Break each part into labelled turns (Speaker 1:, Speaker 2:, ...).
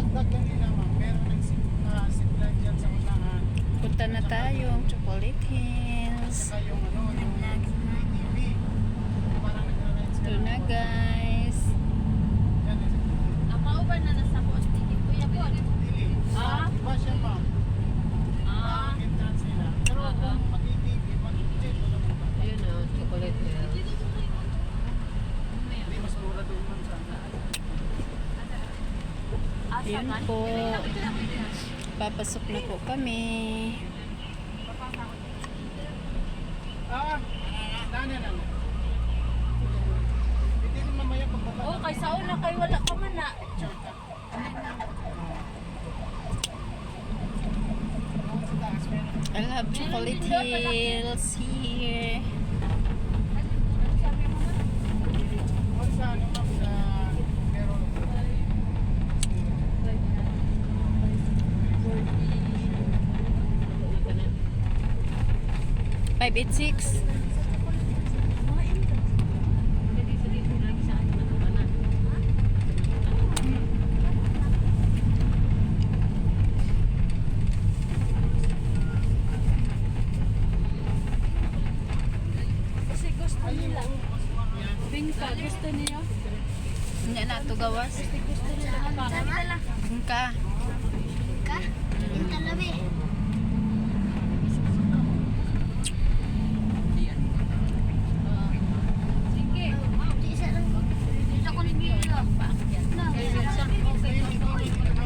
Speaker 1: Dagdag nila ma'am, pero nagsimula dyan sa unahan.
Speaker 2: Punta na tayo ang Chocolate Hills.
Speaker 1: Saka yung yung TV. Parang nagra-rides ka
Speaker 2: Ito na guys.
Speaker 1: Yan,
Speaker 3: Ako ba na nasa poste ni Kuya po?
Speaker 1: dili. Iba siya ma'am. Parang entrance nila. Pero kung mag-TV, mag-check mo lang ba?
Speaker 3: Ayun o, chocolate milk.
Speaker 1: Hindi, mas mura doon ma'am sa
Speaker 2: Yun po. Papasok na po kami.
Speaker 1: Nana. Hindi rin mamaya pagbaba.
Speaker 3: Oh, kay sa una kay wala ka man na.
Speaker 2: I love Chocolate Hills here.
Speaker 1: Or sa ano ma'am, sa Meron.
Speaker 2: 586.
Speaker 3: Kasi gusto nila. Bingka, gusto niyo?
Speaker 2: Hindi na ito gawas.
Speaker 3: Gusto nila.
Speaker 2: Bingka.
Speaker 4: Ka? Yung talabi.
Speaker 3: Sige.
Speaker 4: Di isa lang. Dito ko nabilo.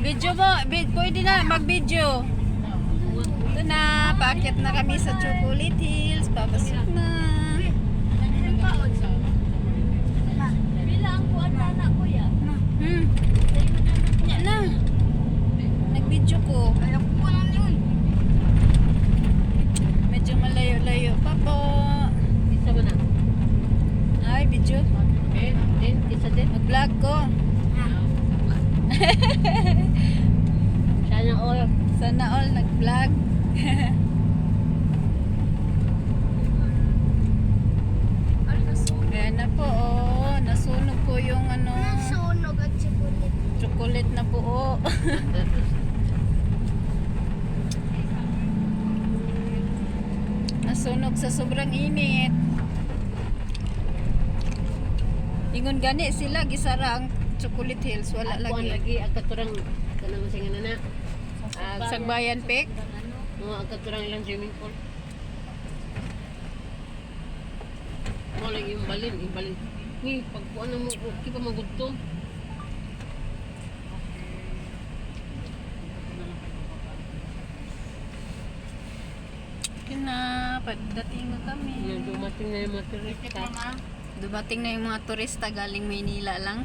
Speaker 2: Video mo. Pwede na mag-video. Ito na. Paakyat na kami sa Chocolate Hills. Papasok na.
Speaker 3: Bilang ko ang anak ko yan.
Speaker 2: Yan na. Nag-video ko.
Speaker 4: Alam ko lang yun.
Speaker 2: Medyo malayo-layo pa po.
Speaker 3: Isa mo na.
Speaker 2: Ay, video.
Speaker 3: Din, isa din.
Speaker 2: Mag-vlog ko.
Speaker 3: Sana all.
Speaker 2: Sana all nag-vlog. Ayan na po, oh. Nasunog po yung ano,
Speaker 4: Nasunog at chocolate.
Speaker 2: chocolate na buo. Nasunog sa sobrang init. Ingon gani sila, gisara ang Chocolate Hills. Wala
Speaker 3: Kuan
Speaker 2: lagi.
Speaker 3: lagi ang katurang kanang singa na.
Speaker 2: Sagbayan pek.
Speaker 3: Mga ang katurang ilang swimming pool. Mo lagi imbalin. Ni pag kuan mo ki pa magudto.
Speaker 2: Kina, pagdating na kami.
Speaker 3: Yan dumating na yung mga turista.
Speaker 2: Dumating na yung mga turista galing Maynila lang.